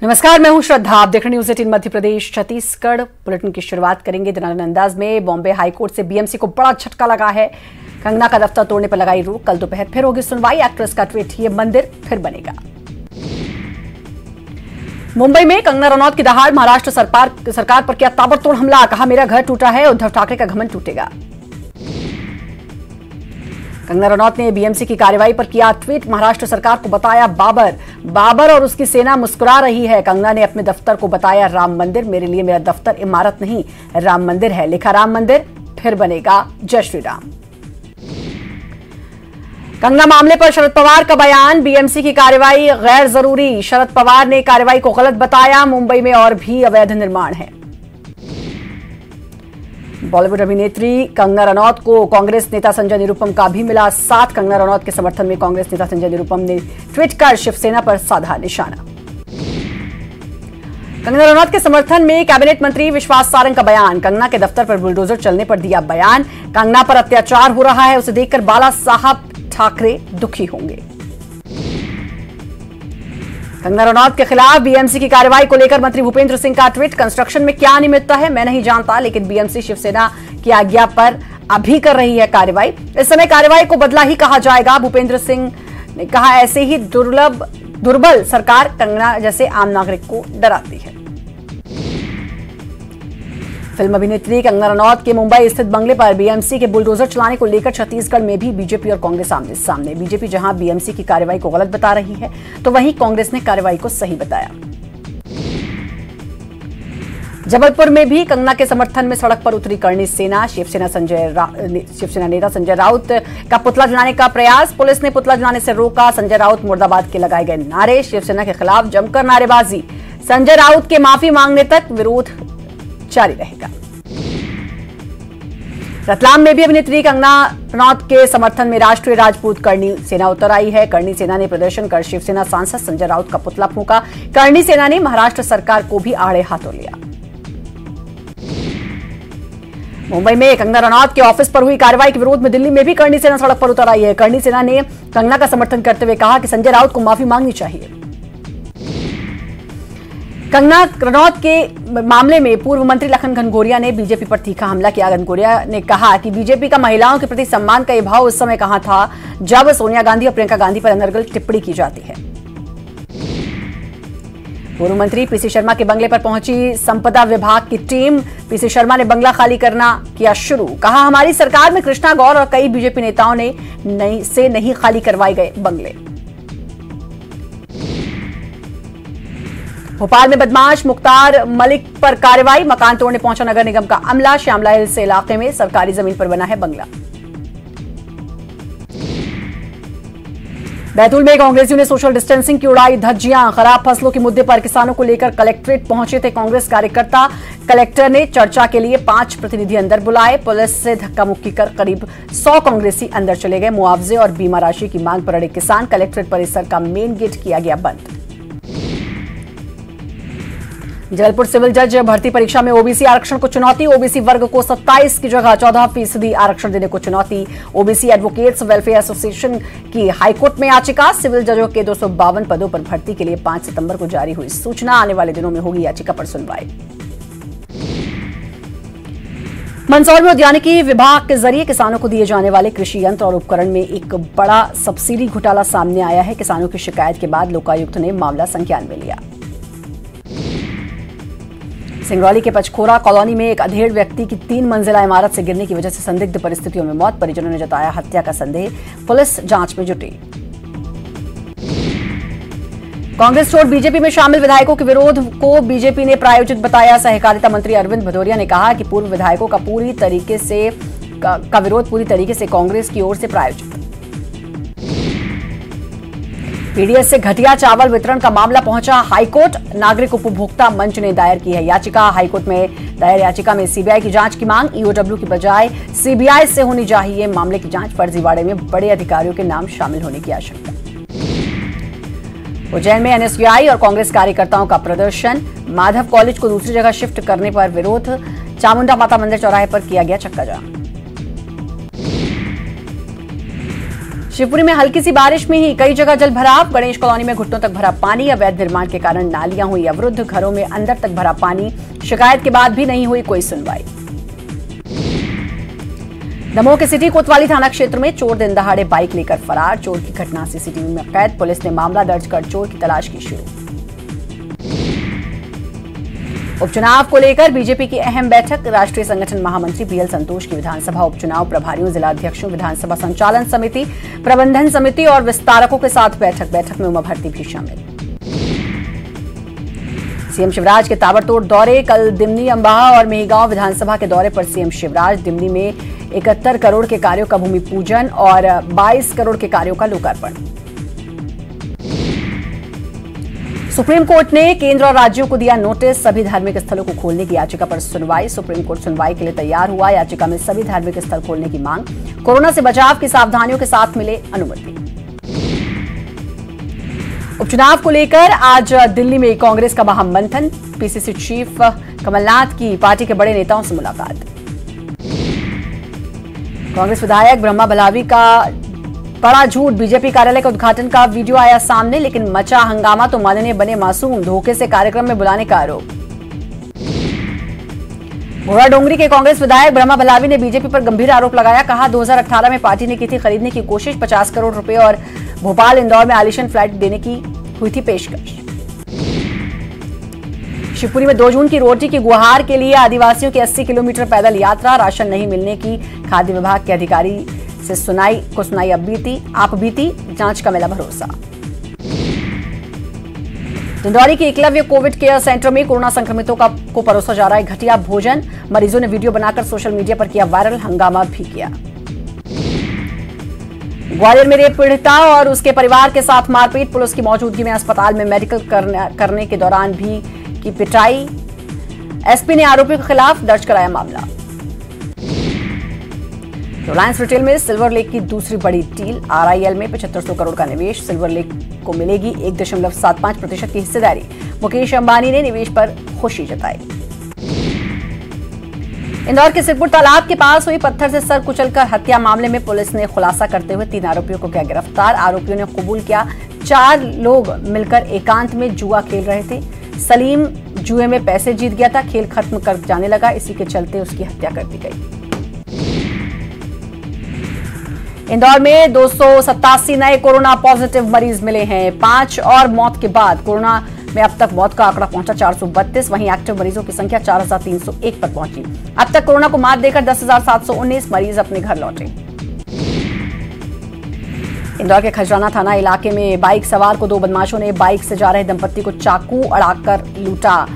नमस्कार, मैं हूं श्रद्धा। आप देख रहे न्यूज़ 18 मध्य प्रदेश छत्तीसगढ़। बुलेटिन की शुरुआत करेंगे दिनानंद अंदाज में। बॉम्बे हाईकोर्ट से बीएमसी को बड़ा झटका लगा है। कंगना का दफ्तर तोड़ने पर लगाई रोक। कल दोपहर फिर होगी सुनवाई। एक्ट्रेस का ट्वीट, ये मंदिर फिर बनेगा। मुंबई में कंगना रनौत की दहाड़। महाराष्ट्र सरकार पर किया ताबड़तोड़ हमला। कहा, मेरा घर टूटा है, उद्धव ठाकरे का घमंड टूटेगा। कंगना रनौत ने बीएमसी की कार्रवाई पर किया ट्वीट। महाराष्ट्र सरकार को बताया बाबर और उसकी सेना मुस्कुरा रही है। कंगना ने अपने दफ्तर को बताया राम मंदिर। मेरे लिए मेरा दफ्तर इमारत नहीं, राम मंदिर है। लिखा, राम मंदिर फिर बनेगा, जय श्री राम। कंगना मामले पर शरद पवार का बयान। बीएमसी की कार्रवाई गैर जरूरी। शरद पवार ने कार्रवाई को गलत बताया। मुंबई में और भी अवैध निर्माण है। बॉलीवुड अभिनेत्री कंगना रनौत को कांग्रेस नेता संजय निरुपम का भी मिला साथ। कंगना रनौत के समर्थन में कांग्रेस नेता संजय निरुपम ने ट्वीट कर शिवसेना पर साधा निशाना। कंगना रनौत के समर्थन में कैबिनेट मंत्री विश्वास सारंग का बयान। कंगना के दफ्तर पर बुलडोजर चलने पर दिया बयान। कंगना पर अत्याचार हो रहा है, उसे देखकर बाला साहब ठाकरे दुखी होंगे। कंगना रनौत के खिलाफ बीएमसी की कार्रवाई को लेकर मंत्री भूपेंद्र सिंह का ट्वीट। कंस्ट्रक्शन में क्या अनियमितता है मैं नहीं जानता, लेकिन बीएमसी शिवसेना की आज्ञा पर अभी कर रही है कार्रवाई। इस समय कार्रवाई को बदला ही कहा जाएगा। भूपेंद्र सिंह ने कहा, ऐसे ही दुर्बल सरकार कंगना जैसे आम नागरिक को डराती है। फिल्म अभिनेत्री कंगना रनौत के मुंबई स्थित बंगले पर बीएमसी के बुलडोजर चलाने को लेकर छत्तीसगढ़ में भी बीजेपी और कांग्रेस आमने सामने। बीजेपी जहां बीएमसी की कार्रवाई को गलत बता रही है, तो वहीं कांग्रेस ने कार्रवाई को सही बताया। जबलपुर में भी कंगना के समर्थन में सड़क पर उतरी करणी सेना। शिवसेना नेता संजय राउत का पुतला जलाने का प्रयास। पुलिस ने पुतला जलाने से रोका। संजय राउत मुर्दाबाद के लगाए गए नारे। शिवसेना के खिलाफ जमकर नारेबाजी। संजय राउत के माफी मांगने तक विरोध जारी रहेगा। रतलाम में भी अभिनेत्री कंगना रनौत के समर्थन में राष्ट्रीय राजपूत करणी सेना उतर आई है। करणी सेना ने प्रदर्शन कर शिवसेना सांसद संजय राउत का पुतला फूंका। करणी सेना ने महाराष्ट्र सरकार को भी आड़े हाथों लिया। मुंबई में कंगना रनौत के ऑफिस पर हुई कार्रवाई के विरोध में दिल्ली में भी करणी सेना सड़क पर उतर आई है। करणी सेना ने कंगना का समर्थन करते हुए कहा कि संजय राउत को माफी मांगनी चाहिए। कंगना रनौत के मामले में पूर्व मंत्री लखन घनघोरिया ने बीजेपी पर तीखा हमला किया। घनघोरिया ने कहा कि बीजेपी का महिलाओं के प्रति सम्मान का ये भाव उस समय कहां था जब सोनिया गांधी और प्रियंका गांधी पर अनर्गल टिप्पणी की जाती है। पूर्व मंत्री पीसी शर्मा के बंगले पर पहुंची संपदा विभाग की टीम। पीसी शर्मा ने बंगला खाली करना किया शुरू। कहा, हमारी सरकार में कृष्णा गौर और कई बीजेपी नेताओं ने नहीं खाली करवाए गए बंगले। भोपाल में बदमाश मुख्तार मलिक पर कार्रवाई। मकान तोड़ने पहुंचा नगर निगम का अमला। श्यामला हिल्स इलाके में सरकारी जमीन पर बना है बंगला। बैतूल में कांग्रेसियों ने सोशल डिस्टेंसिंग की उड़ाई धज्जियां। खराब फसलों के मुद्दे पर किसानों को लेकर कलेक्ट्रेट पहुंचे थे कांग्रेस कार्यकर्ता। कलेक्टर ने चर्चा के लिए 5 प्रतिनिधि अंदर बुलाए। पुलिस से धक्का मुक्की कर करीब 100 कांग्रेसी अंदर चले गए। मुआवजे और बीमा राशि की मांग पर अड़े किसान। कलेक्ट्रेट परिसर का मेन गेट किया गया बंद। जबलपुर सिविल जज भर्ती परीक्षा में ओबीसी आरक्षण को चुनौती। ओबीसी वर्ग को 27 की जगह 14% आरक्षण देने को चुनौती। ओबीसी एडवोकेट्स वेलफेयर एसोसिएशन की हाईकोर्ट में याचिका। सिविल जजों के 252 पदों पर भर्ती के लिए 5 सितंबर को जारी हुई सूचना। आने वाले दिनों में होगी याचिका पर सुनवाई। मंदसौर में उद्यानिकी विभाग के जरिए किसानों को दिए जाने वाले कृषि यंत्र और उपकरण में एक बड़ा सब्सिडी घोटाला सामने आया है। किसानों की शिकायत के बाद लोकायुक्त ने मामला संज्ञान में लिया। सिंगरौली के पचखोरा कॉलोनी में एक अधेड़ व्यक्ति की 3 मंजिला इमारत से गिरने की वजह से संदिग्ध परिस्थितियों में मौत। परिजनों ने जताया हत्या का संदेह। पुलिस जांच में जुटी। कांग्रेस छोड़ बीजेपी में शामिल विधायकों के विरोध को बीजेपी ने प्रायोजित बताया। सहकारिता मंत्री अरविंद भदौरिया ने कहा कि पूर्व विधायकों का विरोध पूरी तरीके से कांग्रेस की ओर से प्रायोजित। पीडीएस से घटिया चावल वितरण का मामला पहुंचा हाईकोर्ट। नागरिक उपभोक्ता मंच ने दायर की है याचिका। हाईकोर्ट में दायर याचिका में सीबीआई की जांच की मांग। ईओडब्ल्यू की बजाय सीबीआई से होनी चाहिए मामले की जांच। फर्जीवाड़े में बड़े अधिकारियों के नाम शामिल होने की आशंका। उज्जैन में एनएसयूआई और कांग्रेस कार्यकर्ताओं का प्रदर्शन। माधव कॉलेज को दूसरी जगह शिफ्ट करने पर विरोध। चामुंडा माता मंदिर चौराहे पर किया गया चक्का जाम। शिवपुरी में हल्की सी बारिश में ही कई जगह जल भराव। गणेश कॉलोनी में घुटनों तक भरा पानी। अवैध निर्माण के कारण नालियां हुई अवरुद्ध। घरों में अंदर तक भरा पानी। शिकायत के बाद भी नहीं हुई कोई सुनवाई। दमोह के सिटी कोतवाली थाना क्षेत्र में चोर दिन दहाड़े बाइक लेकर फरार। चोर की घटना सीसीटीवी में कैद। पुलिस ने मामला दर्ज कर चोर की तलाश की शुरू। उपचुनाव को लेकर बीजेपी की अहम बैठक। राष्ट्रीय संगठन महामंत्री बीएल संतोष की विधानसभा उपचुनाव प्रभारियों, जिलाध्यक्षों, विधानसभा संचालन समिति, प्रबंधन समिति और विस्तारकों के साथ बैठक में उमा भारती भी शामिल। सीएम शिवराज के ताबड़तोड़ दौरे। कल दिमनी, अंबाहा और मेहगांव विधानसभा के दौरे पर सीएम शिवराज। दिमनी में 71 करोड़ के कार्यों का भूमि पूजन और 22 करोड़ के कार्यों का लोकार्पण। सुप्रीम कोर्ट ने केंद्र और राज्यों को दिया नोटिस। सभी धार्मिक स्थलों को खोलने की याचिका पर सुनवाई। सुप्रीम कोर्ट सुनवाई के लिए तैयार हुआ। याचिका में सभी धार्मिक स्थल खोलने की मांग। कोरोना से बचाव की सावधानियों के साथ मिले अनुमति। उपचुनाव को लेकर आज दिल्ली में कांग्रेस का महामंथन। पीसीसी चीफ कमलनाथ की पार्टी के बड़े नेताओं से मुलाकात। कांग्रेस विधायक ब्रह्मा बलावी का बड़ा झूठ। बीजेपी कार्यालय के उद्घाटन का वीडियो आया सामने, लेकिन मचा हंगामा तो माननीय बने मासूम। धोखे से कार्यक्रम में बुलाने का आरोप। घोड़ा डोंगरी के कांग्रेस विधायक ब्रह्मा बलावी ने बीजेपी पर गंभीर आरोप लगाया। कहा 2018 में पार्टी ने की थी खरीदने की कोशिश। 50 करोड़ रुपए और भोपाल, इंदौर में आलीशान फ्लैट देने की हुई थी पेशकश। शिवपुरी में 2 जून की रोटी की गुहार के लिए आदिवासियों की 80 किलोमीटर पैदल यात्रा। राशन नहीं मिलने की खाद्य विभाग के अधिकारी से सुनाई आप बीती। जांच का मिला भरोसा। डिंडौरी के एकलव्य कोविड केयर सेंटर में कोरोना संक्रमितों को परोसा जा रहा है घटिया भोजन। मरीजों ने वीडियो बनाकर सोशल मीडिया पर किया वायरल। हंगामा भी किया। ग्वालियर में रेप पीड़िता और उसके परिवार के साथ मारपीट। पुलिस की मौजूदगी में अस्पताल में मेडिकल करने के दौरान भी की पिटाई। एसपी ने आरोपियों के खिलाफ दर्ज कराया मामला। रिलायंस रिटेल में सिल्वर लेक की दूसरी बड़ी डील। आरआईएल में 7500 करोड़ का निवेश। सिल्वर लेक को मिलेगी 1.75% की हिस्सेदारी। मुकेश अंबानी ने निवेश पर खुशी जताई। इंदौर के सिरपुर तालाब के पास हुई पत्थर से सर कुचलकर हत्या मामले में पुलिस ने खुलासा करते हुए 3 आरोपियों को किया गिरफ्तार। आरोपियों ने कबूल किया 4 लोग मिलकर एकांत में जुआ खेल रहे थे। सलीम जुए में पैसे जीत गया था। खेल खत्म कर जाने लगा। इसी के चलते उसकी हत्या कर दी गई। इंदौर में 287 नए कोरोना पॉजिटिव मरीज मिले हैं। 5 और मौत के बाद कोरोना में अब तक मौत का आंकड़ा पहुंचा 432। वहीं एक्टिव मरीजों की संख्या 4301 पर पहुंची। अब तक कोरोना को मात देकर 10,719 मरीज अपने घर लौटे। इंदौर के खजराना थाना इलाके में बाइक सवार को 2 बदमाशों ने बाइक से जा रहे दंपत्ति को चाकू अड़ाकर लूटा।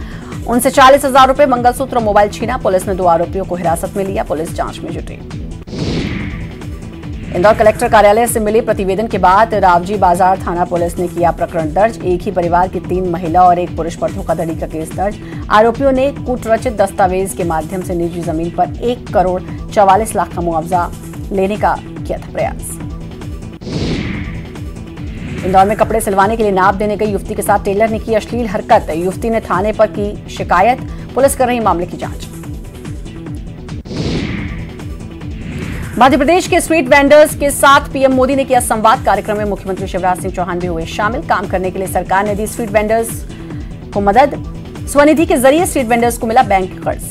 उनसे 40,000 रुपए, मंगलसूत्र और मोबाइल छीना। पुलिस ने 2 आरोपियों को हिरासत में लिया। पुलिस जांच में जुटी। इंदौर कलेक्टर कार्यालय से मिले प्रतिवेदन के बाद रावजी बाजार थाना पुलिस ने किया प्रकरण दर्ज। एक ही परिवार की 3 महिला और 1 पुरुष पर धोखाधड़ी का केस दर्ज। आरोपियों ने कूटरचित दस्तावेज के माध्यम से निजी जमीन पर 1 करोड़ 44 लाख का मुआवजा लेने का किया था प्रयास। इंदौर में कपड़े सिलवाने के लिए नाप देने गई युवती के साथ टेलर ने की अश्लील हरकत। युवती ने थाने पर की शिकायत। पुलिस कर रही मामले की जांच। मध्य प्रदेश के स्ट्रीट वेंडर्स के साथ पीएम मोदी ने किया संवाद। कार्यक्रम में मुख्यमंत्री शिवराज सिंह चौहान भी हुए शामिल। काम करने के लिए सरकार ने दी स्ट्रीट वेंडर्स को मदद। स्वनिधि के जरिए स्ट्रीट वेंडर्स को मिला बैंक कर्ज।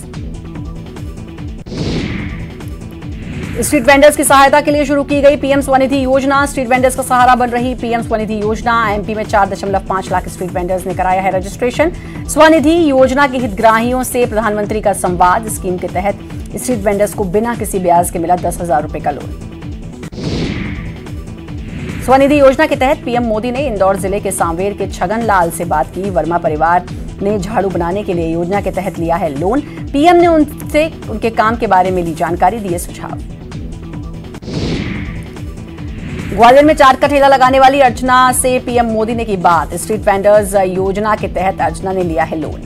स्ट्रीट वेंडर्स की सहायता के लिए शुरू की गई पीएम स्वनिधि योजना। स्ट्रीट वेंडर्स का सहारा बन रही पीएम स्वनिधि योजना। एमपी में 4.5 लाख स्ट्रीट वेंडर्स ने कराया है रजिस्ट्रेशन। स्वनिधि योजना के हितग्राहियों से प्रधानमंत्री का संवाद। स्कीम के तहत स्ट्रीट वेंडर्स को बिना किसी ब्याज के मिला 10,000 रुपए का लोन। स्वनिधि योजना के तहत पीएम मोदी ने इंदौर जिले के सांवेर के छगन लाल से बात की। वर्मा परिवार ने झाड़ू बनाने के लिए योजना के तहत लिया है लोन। पीएम ने उनसे उनके काम के बारे में ली जानकारी, दिए सुझाव। ग्वालियर में चाट का ठेला लगाने वाली अर्चना से पीएम मोदी ने की बात। स्ट्रीट वेंडर्स योजना के तहत अर्चना ने लिया है लोन।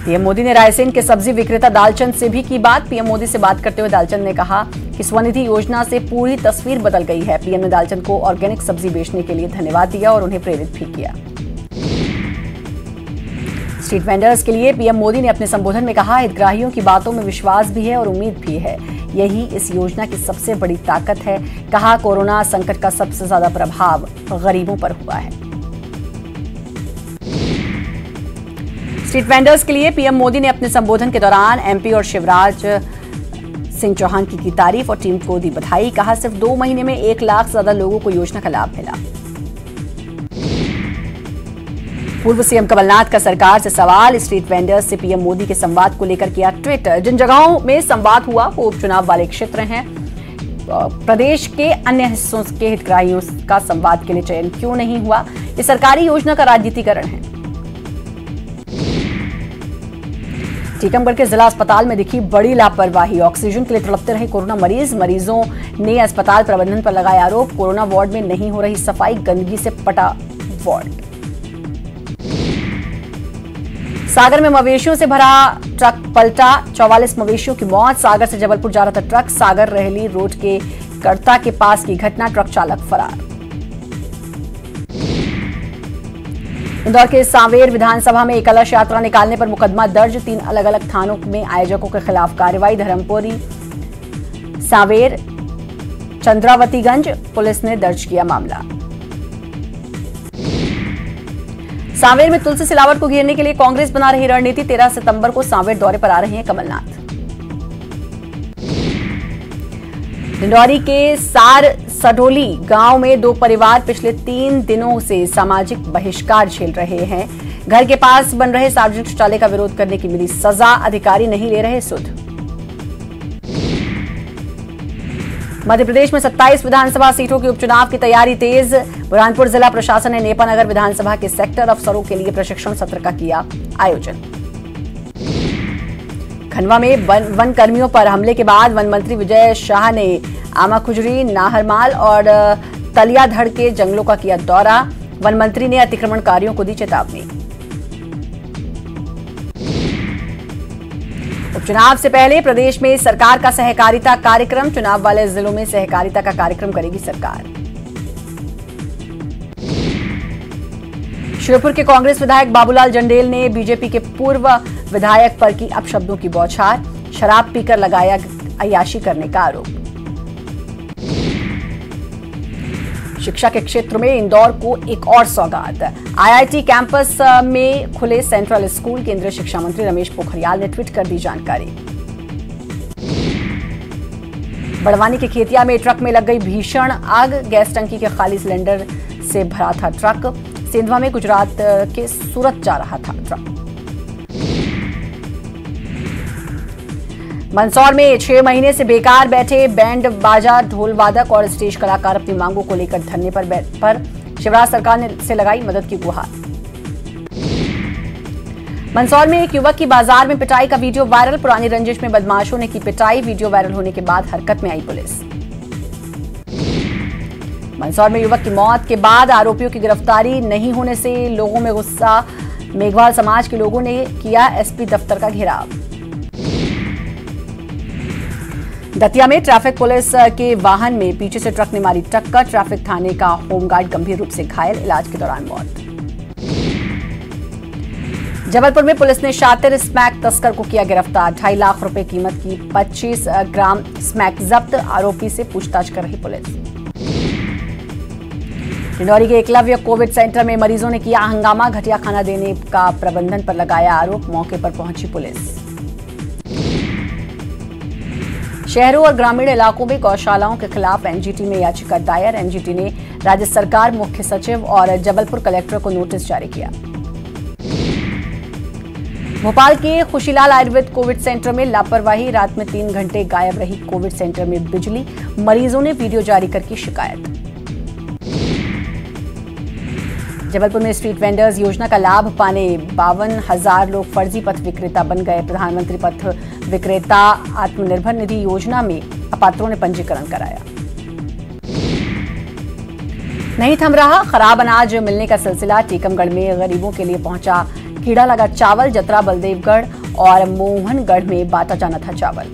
पीएम मोदी ने रायसेन के सब्जी विक्रेता दालचंद से भी की बात। पीएम मोदी से बात करते हुए दालचंद ने कहा कि स्वनिधि योजना से पूरी तस्वीर बदल गई है। पीएम ने दालचंद को ऑर्गेनिक सब्जी बेचने के लिए धन्यवाद दिया और उन्हें प्रेरित भी किया। स्ट्रीट वेंडर्स के लिए पीएम मोदी ने अपने संबोधन में कहा, हितग्राहियों की बातों में विश्वास भी है और उम्मीद भी है, यही इस योजना की सबसे बड़ी ताकत है। कहा, कोरोना संकट का सबसे ज्यादा प्रभाव गरीबों पर हुआ है। स्ट्रीट वेंडर्स के लिए पीएम मोदी ने अपने संबोधन के दौरान एमपी और शिवराज सिंह चौहान की तारीफ और टीम को दी बधाई। कहा, सिर्फ 2 महीने में 1 लाख से ज्यादा लोगों को योजना का लाभ मिला। पूर्व सीएम कमलनाथ का सरकार से सवाल, स्ट्रीट वेंडर्स से पीएम मोदी के संवाद को लेकर किया ट्वीट। जिन जगहों में संवाद हुआ वो उपचुनाव वाले क्षेत्र हैं। प्रदेश के अन्य हिस्सों के हितग्राहियों का संवाद के लिए चयन क्यों नहीं हुआ? ये सरकारी योजना का राजनीतिकरण है। टीकमगढ़ के जिला अस्पताल में दिखी बड़ी लापरवाही, ऑक्सीजन के लिए तड़पते रहे कोरोना मरीजों ने अस्पताल प्रबंधन पर लगाया आरोप। कोरोना वार्ड में नहीं हो रही सफाई, गंदगी से पटा वार्ड। सागर में मवेशियों से भरा ट्रक पलटा, 44 मवेशियों की मौत। सागर से जबलपुर जा रहा था ट्रक, सागर रेहली रोड के करता के पास की घटना, ट्रक चालक फरार। इंदौर के सांवेर विधानसभा में एक कलश यात्रा निकालने पर मुकदमा दर्ज, 3 अलग अलग थानों में आयोजकों के खिलाफ कार्रवाई। धर्मपुरी, सांवेर, चंद्रावतीगंज पुलिस ने दर्ज किया मामला। सांवेर में तुलसी सिलावट को घेरने के लिए कांग्रेस बना रही रणनीति, 13 सितंबर को सांवेर दौरे पर आ रहे हैं कमलनाथ। डिंडौरी के सार सडोली गांव में 2 परिवार पिछले 3 दिनों से सामाजिक बहिष्कार झेल रहे हैं। घर के पास बन रहे सार्वजनिक शौचालय का विरोध करने की मिली सजा, अधिकारी नहीं ले रहे सुध। मध्य प्रदेश में 27 विधानसभा सीटों के उपचुनाव की तैयारी तेज। बुरहानपुर जिला प्रशासन ने नेपानगर विधानसभा के सेक्टर अफसरों के लिए प्रशिक्षण सत्र का किया आयोजन। खंडवा में वन कर्मियों पर हमले के बाद वन मंत्री विजय शाह ने आमाखुजरी, नाहरमाल और तलियाधड़ के जंगलों का किया दौरा। वन मंत्री ने अतिक्रमणकारियों को दी चेतावनी। उपचुनाव से पहले प्रदेश में सरकार का सहकारिता कार्यक्रम, चुनाव वाले जिलों में सहकारिता का कार्यक्रम करेगी सरकार। श्योपुर के कांग्रेस विधायक बाबूलाल जंडेल ने बीजेपी के पूर्व विधायक पर की अपशब्दों की बौछार, शराब पीकर लगाया अय्याशी करने का आरोप। शिक्षा के क्षेत्र में इंदौर को एक और सौगात, आईआईटी कैंपस में खुले सेंट्रल स्कूल। केंद्रीय शिक्षा मंत्री रमेश पोखरियाल ने ट्वीट कर दी जानकारी। बड़वानी के खेतिया में ट्रक में लग गई भीषण आग, गैस टंकी के खाली सिलेंडर से भरा था ट्रक। सिंधवा में गुजरात के सूरत जा रहा था ट्रक। मंदसौर में 6 महीने से बेकार बैठे बैंड बाजा, ढोल वादक और स्टेज कलाकार अपनी मांगों को लेकर धरने पर शिवराज सरकार ने से लगाई मदद की गुहार। मंदसौर में एक युवक की बाजार में पिटाई का वीडियो वायरल, पुरानी रंजिश में बदमाशों ने की पिटाई। वीडियो वायरल होने के बाद हरकत में आई पुलिस। मंदसौर में युवक की मौत के बाद आरोपियों की गिरफ्तारी नहीं होने से लोगों में गुस्सा, मेघवाल समाज के लोगों ने किया एसपी दफ्तर का घेराव। दतिया में ट्रैफिक पुलिस के वाहन में पीछे से ट्रक ने मारी टक्कर, ट्रैफिक थाने का होमगार्ड गंभीर रूप से घायल, इलाज के दौरान मौत। जबलपुर में पुलिस ने शातिर स्मैक तस्कर को किया गिरफ्तार, 2.5 लाख रुपए कीमत की 25 ग्राम स्मैक जब्त, आरोपी से पूछताछ कर रही पुलिस। डिंडौरी के एकलव्य कोविड सेंटर में मरीजों ने किया हंगामा, घटिया खाना देने का प्रबंधन पर लगाया आरोप, मौके पर पहुंची पुलिस। शहरों और ग्रामीण इलाकों में गौशालाओं के खिलाफ एनजीटी में याचिका दायर, एनजीटी ने राज्य सरकार, मुख्य सचिव और जबलपुर कलेक्टर को नोटिस जारी किया। भोपाल के खुशीलाल आयुर्वेद कोविड सेंटर में लापरवाही, रात में 3 घंटे गायब रही कोविड सेंटर में बिजली, मरीजों ने वीडियो जारी करके शिकायत। जबलपुर में स्ट्रीट वेंडर्स योजना का लाभ पाने 52,000 लोग फर्जी पथ विक्रेता बन गए, प्रधानमंत्री पथ विक्रेता आत्मनिर्भर निधि योजना में अपात्रों ने पंजीकरण कराया। नहीं थम रहा खराब अनाज मिलने का सिलसिला, टीकमगढ़ में गरीबों के लिए पहुंचा कीड़ा लगा चावल, जतरा, बलदेवगढ़ और मोहनगढ़ में बांटा जाना था चावल।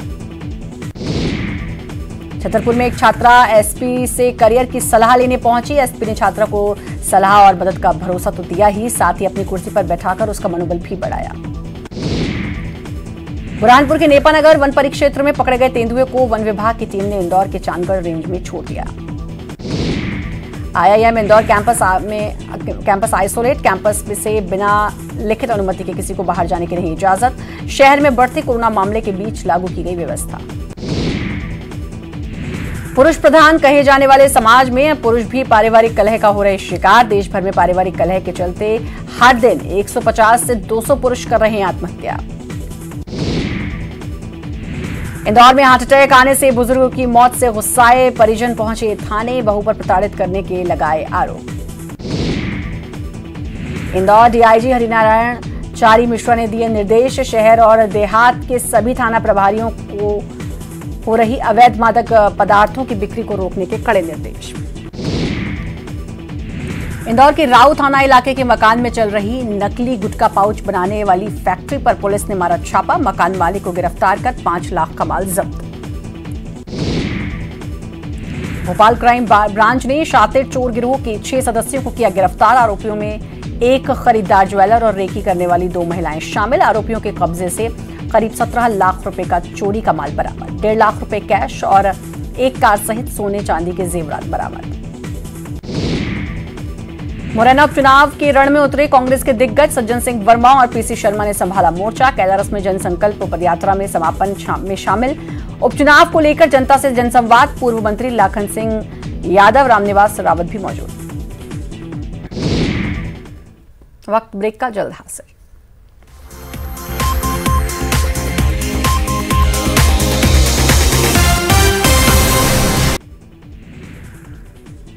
छतरपुर में एक छात्रा एसपी से करियर की सलाह लेने पहुंची, एसपी ने छात्रा को सलाह और मदद का भरोसा तो दिया ही, साथ ही अपनी कुर्सी पर बैठाकर उसका मनोबल भी बढ़ाया। बुरहानपुर के नेपानगर वन परिक्षेत्र में पकड़े गए तेंदुए को वन विभाग की टीम ने इंदौर के चांदगढ़ रेंज में छोड़ दिया। IIM Indore campus isolate, campus से बिना लिखित अनुमति के किसी को बाहर जाने की नहीं इजाजत। शहर में बढ़ते कोरोना मामले के बीच लागू की गई व्यवस्था। पुरुष प्रधान कहे जाने वाले समाज में पुरुष भी पारिवारिक कलह का हो रहे शिकार। देश भर में पारिवारिक कलह के चलते हर दिन 150 से 200 पुरुष कर रहे हैं आत्महत्या। इंदौर में हार्ट अटैक आने से बुजुर्ग की मौत से गुस्साए परिजन पहुंचे थाने, बहू पर प्रताड़ित करने के लगाए आरोप। इंदौर DIG हरिनारायण चारी मिश्रा ने दिए निर्देश, शहर और देहात के सभी थाना प्रभारियों को हो रही अवैध मादक पदार्थों की बिक्री को रोकने के कड़े निर्देश। इंदौर के राऊ थाना इलाके के मकान में चल रही नकली गुटखा पाउच बनाने वाली फैक्ट्री पर पुलिस ने मारा छापा, मकान मालिक को गिरफ्तार कर 5 लाख का माल जब्त। भोपाल क्राइम ब्रांच ने शातिर चोर गिरोह के 6 सदस्यों को किया गिरफ्तार। आरोपियों में एक खरीदार ज्वेलर और रेकी करने वाली 2 महिलाएं शामिल। आरोपियों के कब्जे से करीब 17 लाख रुपए का चोरी का माल बरामद, 1.5 लाख रुपए कैश और एक कार सहित सोने चांदी के जेवरात बरामद। मुरैना उपचुनाव के रण में उतरे कांग्रेस के दिग्गज सज्जन सिंह वर्मा और PC शर्मा ने संभाला मोर्चा। कैलारस में जनसंकल्प पदयात्रा में समापन में शामिल। उपचुनाव को लेकर जनता से जनसंवाद। पूर्व मंत्री लाखन सिंह यादव, रामनिवास रावत भी मौजूद। वक्त ब्रेक का जल्द हासिल।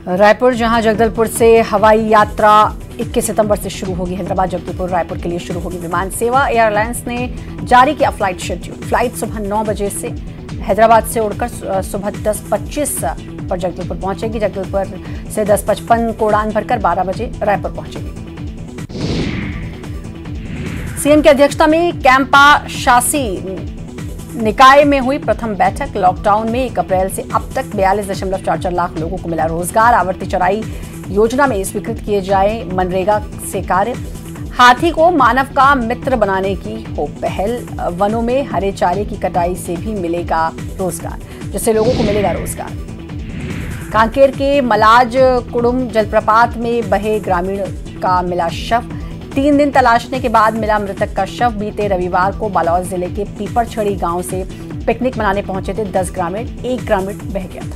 रायपुर, जहां जगदलपुर से हवाई यात्रा 21 सितंबर से शुरू होगी। हैदराबाद जगदलपुर रायपुर के लिए शुरू होगी विमान सेवा। एयरलाइंस ने जारी किया फ्लाइट शेड्यूल। फ्लाइट सुबह 9 बजे से हैदराबाद से उड़कर सुबह 10:25 पर जगदलपुर पहुंचेगी। जगदलपुर से 10:55 को उड़ान भरकर 12 बजे रायपुर पहुंचेगी। सीएम की अध्यक्षता में कैंपा शासी निकाय में हुई प्रथम बैठक। लॉकडाउन में 1 अप्रैल से अब तक 42.44 लाख लोगों को मिला रोजगार। आवर्ती चराई योजना में स्वीकृत किए जाए मनरेगा से कार्य। हाथी को मानव का मित्र बनाने की हो पहल। वनों में हरे चारे की कटाई से भी मिलेगा रोजगार, जिससे लोगों को मिलेगा रोजगार। कांकेर के मलाज कुड़ुम जलप्रपात में बहे ग्रामीण का मिला शव। 3 दिन तलाशने के बाद मिला मृतक का शव। बीते रविवार को बालोद जिले के पीपरछड़ी गांव से पिकनिक मनाने पहुंचे थे 10 ग्रामीण। 1 ग्रामीण बह गया था।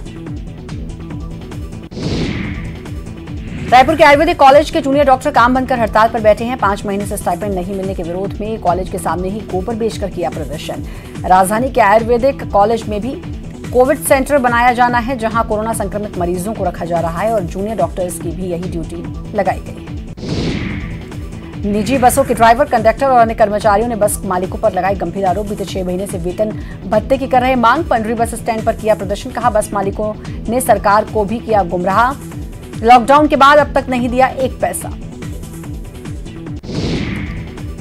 रायपुर के आयुर्वेदिक कॉलेज के जूनियर डॉक्टर काम बंद कर हड़ताल पर बैठे हैं। 5 महीने से स्टाइपेंड नहीं मिलने के विरोध में कॉलेज के सामने ही गोबर बेचकर किया प्रदर्शन। राजधानी के आयुर्वेदिक कॉलेज में भी कोविड सेंटर बनाया जाना है, जहां कोरोना संक्रमित मरीजों को रखा जा रहा है और जूनियर डॉक्टर्स की भी यही ड्यूटी लगाई गई है। निजी बसों के ड्राइवर, कंडक्टर और अन्य कर्मचारियों ने बस मालिकों पर लगाए गंभीर आरोप। बीते 6 महीने से वेतन भत्ते की कर रहे मांग। पंडरी बस स्टैंड पर किया प्रदर्शन। कहा, बस मालिकों ने सरकार को भी किया गुमराह। लॉकडाउन के बाद अब तक नहीं दिया 1 पैसा।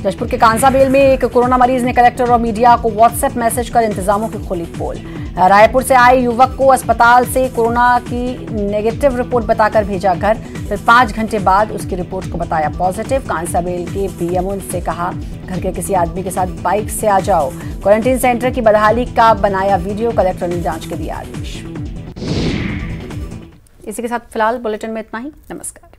जशपुर के कांसाबेल में एक कोरोना मरीज ने कलेक्टर और मीडिया को व्हाट्सएप मैसेज कर इंतजामों की खोली पोल। रायपुर से आए युवक को अस्पताल से कोरोना की नेगेटिव रिपोर्ट बताकर भेजा घर, फिर 5 घंटे बाद उसकी रिपोर्ट को बताया पॉजिटिव। कांसाबेल के BMO से कहा, घर के किसी आदमी के साथ बाइक से आ जाओ। क्वारंटीन सेंटर की बदहाली का बनाया वीडियो। कलेक्टर ने जांच के दिया आदेश। इसी के साथ फिलहाल बुलेटिन में इतना ही। नमस्कार।